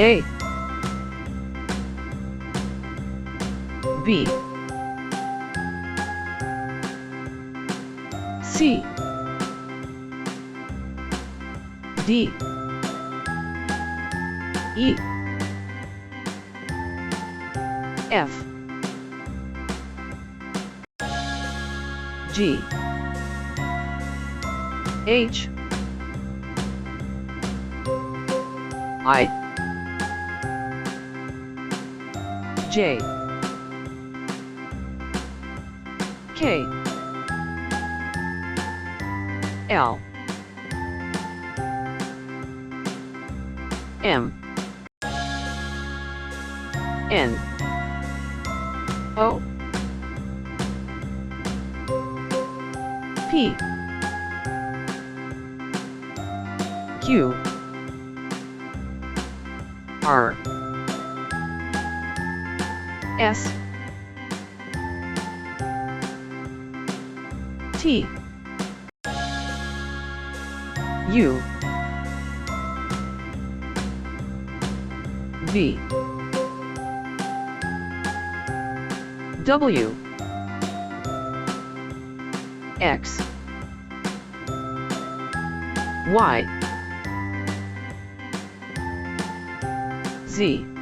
A B C D E F G H I J K L M N O P Q R S T U V W X Y Z